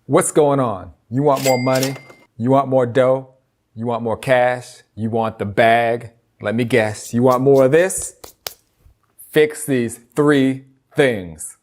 What's going on? You want more money? You want more dough? You want more cash? You want the bag? Let me guess. You want more of this? Fix these 3 things.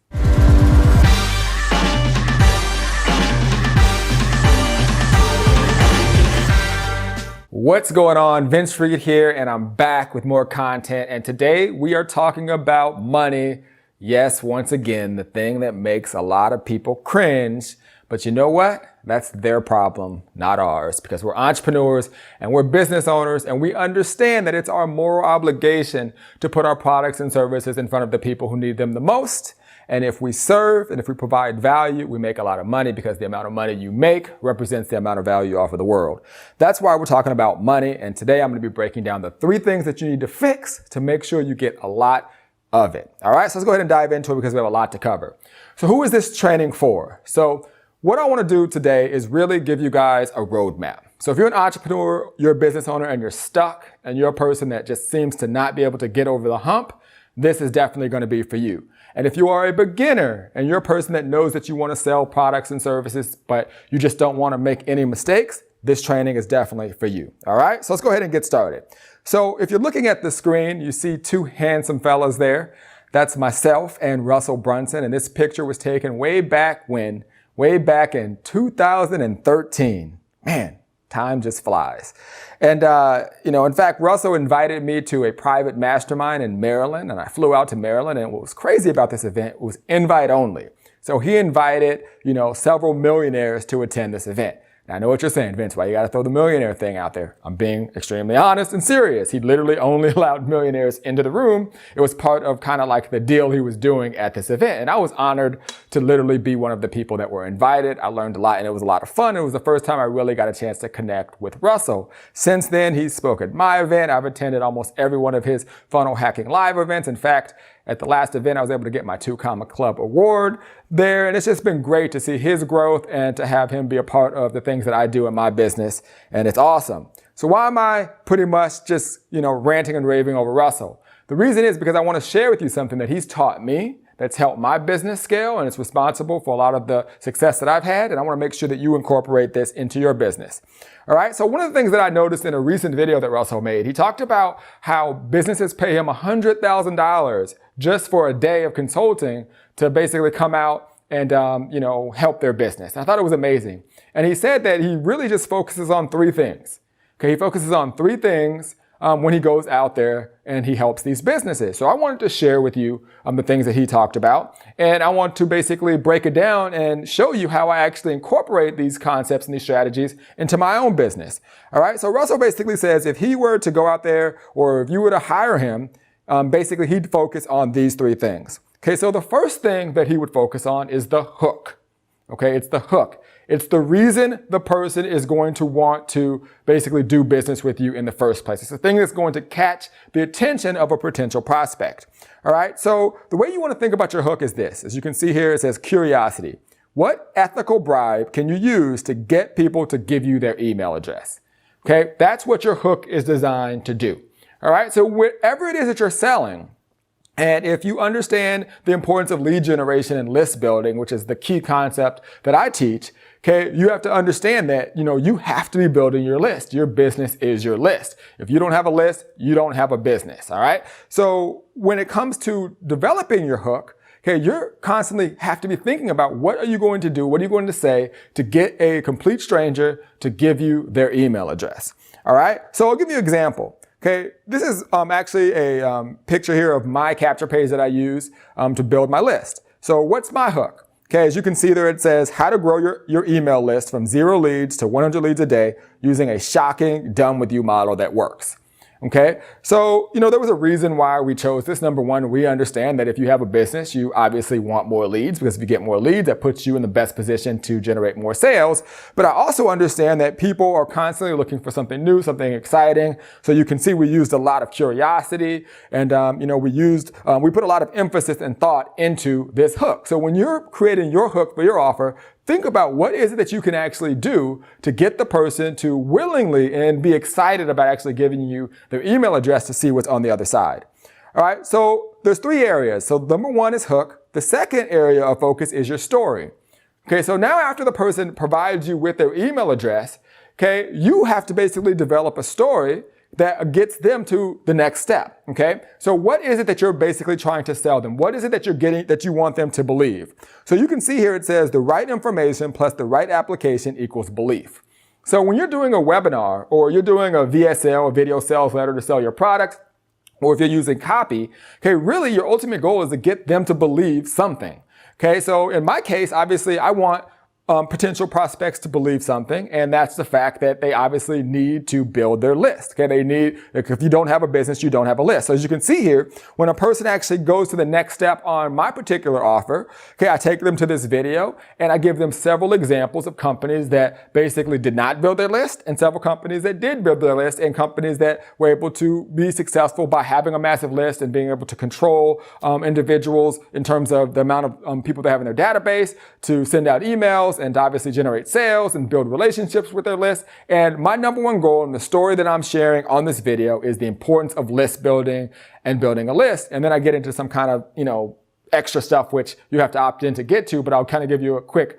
What's going on? Vince Reed here, and I'm back with more content. And today we are talking about money. Yes, once again, the thing that makes a lot of people cringe. But you know what? That's their problem, not ours, because we're entrepreneurs and we're business owners, and we understand that it's our moral obligation to put our products and services in front of the people who need them the most. And if we serve and if we provide value, we make a lot of money, because the amount of money you make represents the amount of value you offer the world. That's why we're talking about money. And today I'm going to be breaking down the 3 things that you need to fix to make sure you get a lot of it. All right, so let's go ahead and dive into it, because we have a lot to cover. So who is this training for? So what I want to do today is really give you guys a roadmap. So if you're an entrepreneur, you're a business owner, and you're stuck, and you're a person that just seems to not be able to get over the hump, this is definitely going to be for you. And if you are a beginner and you're a person that knows that you want to sell products and services, but you just don't want to make any mistakes, this training is definitely for you. All right, so let's go ahead and get started. So if you're looking at the screen, you see 2 handsome fellas there. That's myself and Russell Brunson. And this picture was taken way back in 2013. Man, time just flies. And, in fact, Russell invited me to a private mastermind in Maryland, and I flew out to Maryland. And what was crazy about this event was invite only. So he invited, several millionaires to attend this event. Now, I know what you're saying, Vince, why you got to throw the millionaire thing out there? I'm being extremely honest and serious. He literally only allowed millionaires into the room. It was part of kind of like the deal he was doing at this event. And I was honored to literally be one of the people that were invited. I learned a lot, and it was a lot of fun. It was the first time I really got a chance to connect with Russell. Since then, he spoke at my event. I've attended almost every one of his funnel hacking live events. In fact, at the last event, I was able to get my 2 Comma Club award there. And it's just been great to see his growth and to have him be a part of the things that I do in my business. And it's awesome. So why am I pretty much just, ranting and raving over Russell? The reason is because I want to share with you something that he's taught me that's helped my business scale, and it's responsible for a lot of the success that I've had. And I want to make sure that you incorporate this into your business. All right. So one of the things that I noticed in a recent video that Russell made, he talked about how businesses pay him $100,000 just for a day of consulting to basically come out and, help their business. I thought it was amazing. And he said that he really just focuses on 3 things. Okay. He focuses on 3 things when he goes out there and he helps these businesses. So I wanted to share with you the things that he talked about. And I want to basically break it down and show you how I actually incorporate these concepts and these strategies into my own business. All right. So Russell basically says if he were to go out there, or if you were to hire him, basically he'd focus on these 3 things. Okay. So the first thing that he would focus on is the hook. Okay. It's the hook. It's the reason the person is going to want to basically do business with you in the first place. It's the thing that's going to catch the attention of a potential prospect. All right. So the way you want to think about your hook is this. As you can see here, it says curiosity. What ethical bribe can you use to get people to give you their email address? Okay. That's what your hook is designed to do. All right. So whatever it is that you're selling, and if you understand the importance of lead generation and list building, which is the key concept that I teach, okay, you have to understand that, you have to be building your list. Your business is your list. If you don't have a list, you don't have a business. All right. So when it comes to developing your hook, okay, you're constantly have to be thinking about what are you going to do? What are you going to say to get a complete stranger to give you their email address? All right. So I'll give you an example. Okay, this is actually a picture here of my capture page that I use to build my list. So what's my hook? Okay, as you can see there, it says how to grow your email list from 0 leads to 100 leads a day using a shocking done with you model that works. Okay, so, there was a reason why we chose this. Number one, we understand that if you have a business, you obviously want more leads, because if you get more leads, that puts you in the best position to generate more sales. But I also understand that people are constantly looking for something new, something exciting. So you can see we used a lot of curiosity, and, we put a lot of emphasis and thought into this hook. So when you're creating your hook for your offer, think about what is it that you can actually do to get the person to willingly and be excited about actually giving you their email address to see what's on the other side. All right. So there's 3 areas. So number 1 is hook. The second area of focus is your story. Okay, so now after the person provides you with their email address, okay, you have to basically develop a story that gets them to the next step, okay? So what is it that you're basically trying to sell them? What is it that you're getting that you want them to believe? So you can see here it says the right information plus the right application equals belief. So when you're doing a webinar or you're doing a VSL, a video sales letter to sell your products, or if you're using copy, okay, really your ultimate goal is to get them to believe something. Okay, so in my case, obviously I want potential prospects to believe something, and that's the fact that they obviously need to build their list. Okay, they need, if you don't have a business, you don't have a list. So as you can see here, when a person actually goes to the next step on my particular offer, okay, I take them to this video and I give them several examples of companies that basically did not build their list and several companies that did build their list and companies that were able to be successful by having a massive list and being able to control individuals in terms of the amount of people they have in their database to send out emails and to obviously generate sales and build relationships with their list. And my number one goal in the story that I'm sharing on this video is the importance of list building and building a list. And then I get into some kind of, extra stuff which you have to opt in to get to, but I'll kind of give you a quick,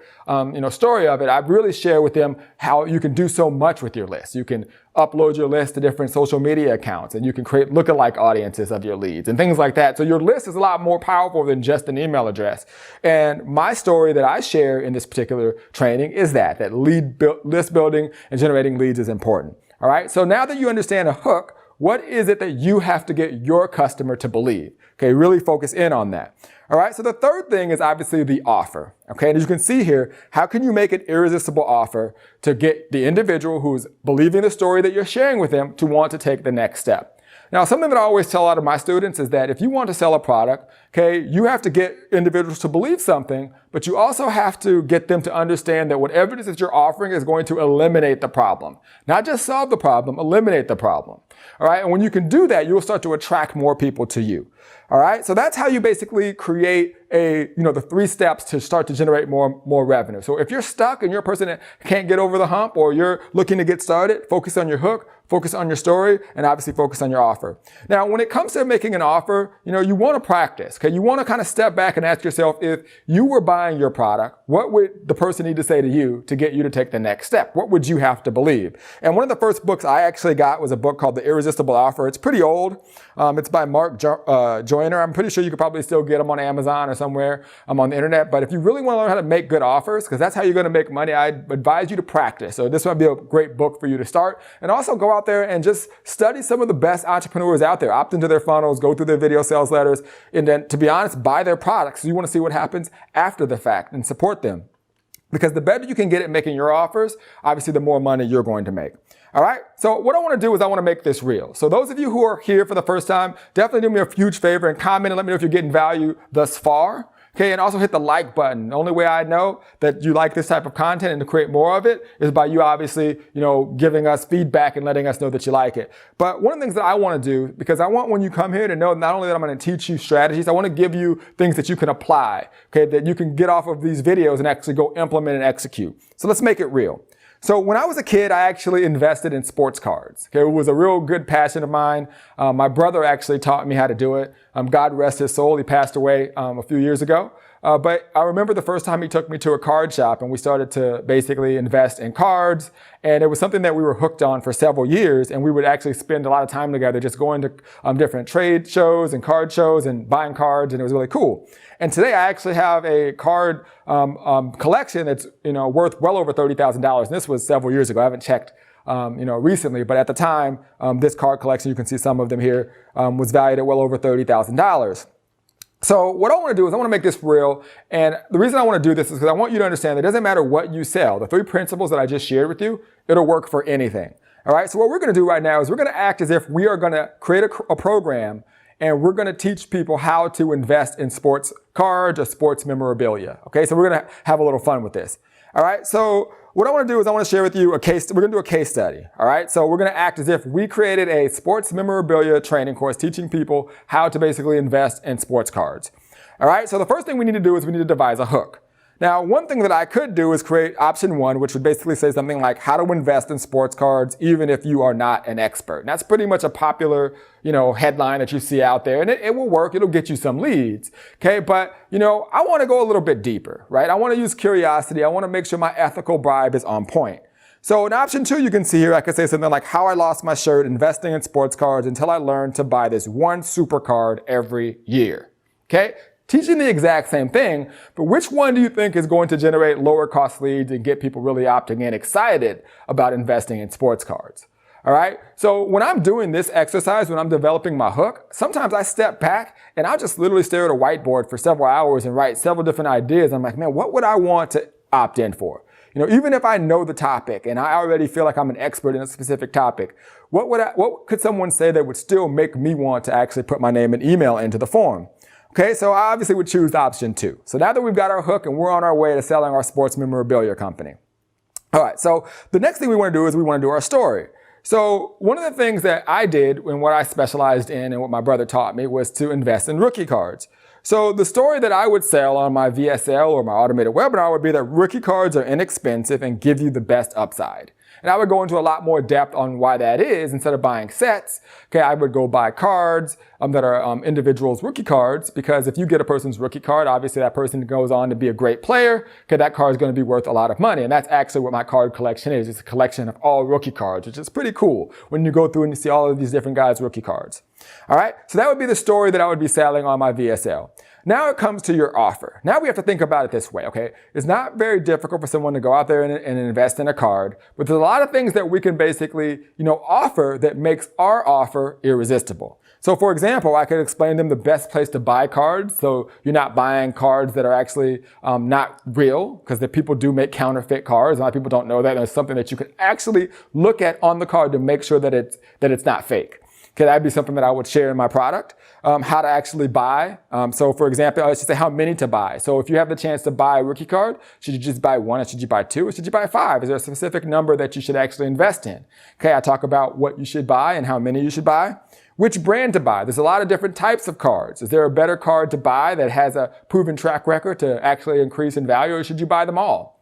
story of it. I really share with them how you can do so much with your list. You can upload your list to different social media accounts and you can create lookalike audiences of your leads and things like that. So your list is a lot more powerful than just an email address. And my story that I share in this particular training is that list building and generating leads is important. All right. So now that you understand a hook, what is it that you have to get your customer to believe? Okay, really focus in on that. All right, so the third thing is obviously the offer. Okay, and as you can see here, how can you make an irresistible offer to get the individual who's believing the story that you're sharing with them to want to take the next step? Now, something that I always tell a lot of my students is that if you want to sell a product, okay, you have to get individuals to believe something, but you also have to get them to understand that whatever it is that you're offering is going to eliminate the problem. Not just solve the problem, eliminate the problem. All right, and when you can do that, you'll start to attract more people to you. All right, so that's how you basically create the 3 steps to start to generate more revenue. So if you're stuck and you're a person that can't get over the hump or you're looking to get started, focus on your hook, focus on your story, and obviously focus on your offer. Now, when it comes to making an offer, you want to practice, okay? You want to kind of step back and ask yourself, if you were buying your product, what would the person need to say to you to get you to take the next step? What would you have to believe? And one of the first books I actually got was a book called The Irresistible Offer. It's pretty old. It's by Mark Joyner. I'm pretty sure you could probably still get them on Amazon or somewhere on the internet. But if you really want to learn how to make good offers, because that's how you're going to make money, I advise you to practice. So this might be a great book for you to start. And also go out there and just study some of the best entrepreneurs out there. Opt into their funnels, go through their video sales letters, and then, to be honest, buy their products. So you want to see what happens after the fact and support them. Because the better you can get at making your offers, obviously the more money you're going to make. All right, so what I want to do is I want to make this real. So those of you who are here for the first time, definitely do me a huge favor and comment and let me know if you're getting value thus far. Okay, and also hit the like button. The only way I know that you like this type of content and to create more of it is by you obviously, giving us feedback and letting us know that you like it. But one of the things that I want to do, because I want when you come here to know not only that I'm going to teach you strategies, I want to give you things that you can apply, okay, that you can get off of these videos and actually go implement and execute. So let's make it real. So when I was a kid, I actually invested in sports cards. Okay, it was a real good passion of mine. My brother actually taught me how to do it. God rest his soul. He passed away a few years ago. But I remember the first time he took me to a card shop and we started to basically invest in cards. And it was something that we were hooked on for several years. And we would actually spend a lot of time together just going to different trade shows and card shows and buying cards. And it was really cool. And today I actually have a card collection that's worth well over $30,000. And this was several years ago. I haven't checked recently, but at the time, this card collection, you can see some of them here, was valued at well over $30,000. So what I want to do is I want to make this real. And the reason I want to do this is because I want you to understand that it doesn't matter what you sell. The 3 principles that I just shared with you, it'll work for anything. All right. So what we're going to do right now is we're going to act as if we are going to create a program and we're going to teach people how to invest in sports cards or sports memorabilia. Okay. So we're going to have a little fun with this. All right. So what I want to do is I want to share with you we're going to do a case study. All right. So we're going to act as if we created a sports memorabilia training course teaching people how to basically invest in sports cards. All right. So the first thing we need to do is we need to devise a hook. Now, one thing that I could do is create option 1, which would basically say something like how to invest in sports cards even if you are not an expert. And that's pretty much a popular, headline that you see out there, and it will work. It'll get you some leads. Okay. But, I want to go a little bit deeper, right? I want to use curiosity. I want to make sure my ethical bribe is on point. So in option 2, you can see here, I could say something like how I lost my shirt investing in sports cards until I learned to buy this one super card every year. Okay. Teaching the exact same thing, but which one do you think is going to generate lower cost leads and get people really opting in, excited about investing in sports cards? All right. So when I'm doing this exercise, when I'm developing my hook, sometimes I step back and I'll just literally stare at a whiteboard for several hours and write several different ideas. I'm like, man, what would I want to opt in for? Even if I know the topic and I already feel like I'm an expert in a specific topic, what could someone say that would still make me want to actually put my name and email into the form? Okay, so I obviously would choose option 2. So now that we've got our hook and we're on our way to selling our sports memorabilia company. All right, so the next thing we want to do is we want to do our story. So one of the things that I did and what I specialized in and what my brother taught me was to invest in rookie cards. So the story that I would sell on my VSL or my automated webinar would be that rookie cards are inexpensive and give you the best upside. And I would go into a lot more depth on why that is. Instead of buying sets, okay, I would go buy cards that are individuals' rookie cards, because if you get a person's rookie card, obviously that person goes on to be a great player. Okay, that card is going to be worth a lot of money. And that's actually what my card collection is. It's a collection of all rookie cards, which is pretty cool when you go through and you see all of these different guys' rookie cards. All right, so that would be the story that I would be selling on my VSL. Now it comes to your offer. Now we have to think about it this way, okay? It's not very difficult for someone to go out there and invest in a card, but there's a lot of things that we can basically, offer that makes our offer irresistible. So for example, I could explain to them the best place to buy cards. So you're not buying cards that are actually not real, because the people do make counterfeit cards. A lot of people don't know that. There's something that you could actually look at on the card to make sure that it's not fake. Okay, that'd be something that I would share in my product. How to actually buy. So for example, I should say how many to buy. So if you have the chance to buy a rookie card, should you just buy 1 or should you buy 2 or should you buy 5? Is there a specific number that you should actually invest in? Okay, I talk about what you should buy and how many you should buy. Which brand to buy? There's a lot of different types of cards. Is there a better card to buy that has a proven track record to actually increase in value, or should you buy them all?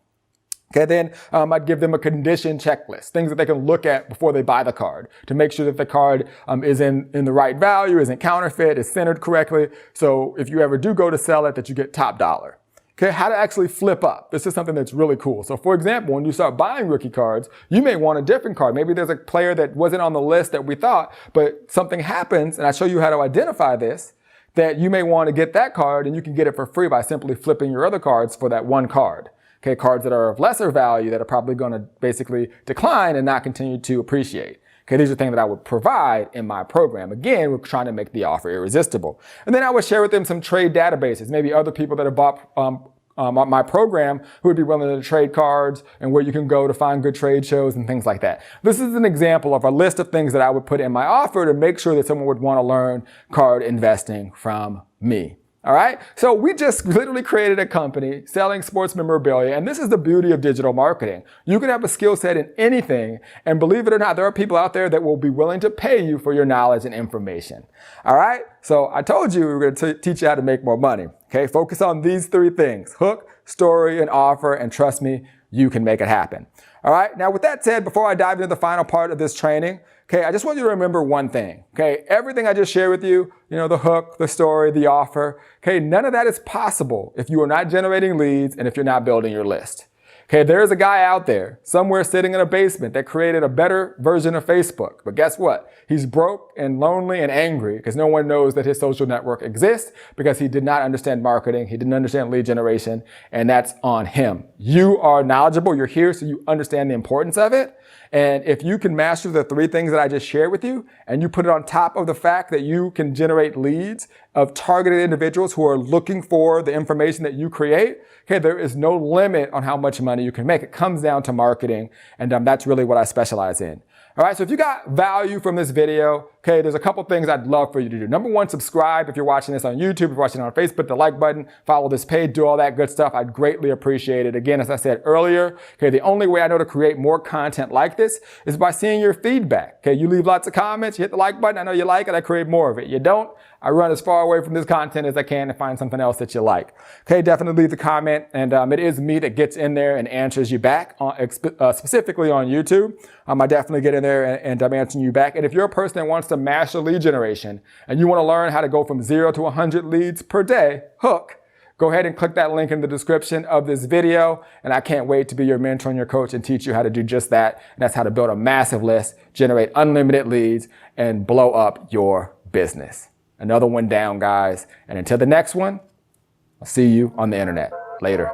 Okay, then I'd give them a condition checklist, things that they can look at before they buy the card to make sure that the card is in the right value, isn't counterfeit, is centered correctly. So if you ever do go to sell it, that you get top dollar. Okay, how to actually flip up. This is something that's really cool. So for example, when you start buying rookie cards, you may want a different card. Maybe there's a player that wasn't on the list that we thought, but something happens, and I show you how to identify this, that you may want to get that card, and you can get it for free by simply flipping your other cards for that one card. Okay, cards that are of lesser value that are probably going to basically decline and not continue to appreciate. Okay, these are things that I would provide in my program. Again, we're trying to make the offer irresistible. And then I would share with them some trade databases, maybe other people that have bought my program who would be willing to trade cards and where you can go to find good trade shows and things like that. This is an example of a list of things that I would put in my offer to make sure that someone would want to learn card investing from me. All right. So we just literally created a company selling sports memorabilia. And this is the beauty of digital marketing. You can have a skill set in anything. And believe it or not, there are people out there that will be willing to pay you for your knowledge and information. All right. So I told you we were going to teach you how to make more money. Okay. Focus on these 3 things: hook, story, and offer. And trust me, you can make it happen. All right. Now, with that said, before I dive into the final part of this training, okay, I just want you to remember one thing. Okay, everything I just shared with you, the hook, the story, the offer, okay, none of that is possible if you are not generating leads and if you're not building your list. Okay, there's a guy out there somewhere sitting in a basement that created a better version of Facebook. But guess what? He's broke and lonely and angry because no one knows that his social network exists because he did not understand marketing. He didn't understand lead generation, and that's on him. You are knowledgeable. You're here so you understand the importance of it. And if you can master the 3 things that I just shared with you, and you put it on top of the fact that you can generate leads of targeted individuals who are looking for the information that you create, okay, there is no limit on how much money you can make. It comes down to marketing, and that's really what I specialize in. All right, so if you got value from this video, okay, there's a couple things I'd love for you to do. Number one, subscribe if you're watching this on YouTube, if you're watching it on Facebook, the like button, follow this page, do all that good stuff. I'd greatly appreciate it. Again, as I said earlier, okay, the only way I know to create more content like this is by seeing your feedback. Okay, you leave lots of comments, you hit the like button, I know you like it, I create more of it. You don't, I run as far away from this content as I can to find something else that you like. Okay, definitely leave the comment, and it is me that gets in there and answers you back, specifically on YouTube. I definitely get in there and I'm answering you back. And if you're a person that wants to master lead generation and you want to learn how to go from 0 to 100 leads per day, hook, go ahead and click that link in the description of this video. And I can't wait to be your mentor and your coach and teach you how to do just that. And that's how to build a massive list, generate unlimited leads, and blow up your business. Another one down, guys. And until the next one, I'll see you on the internet. Later.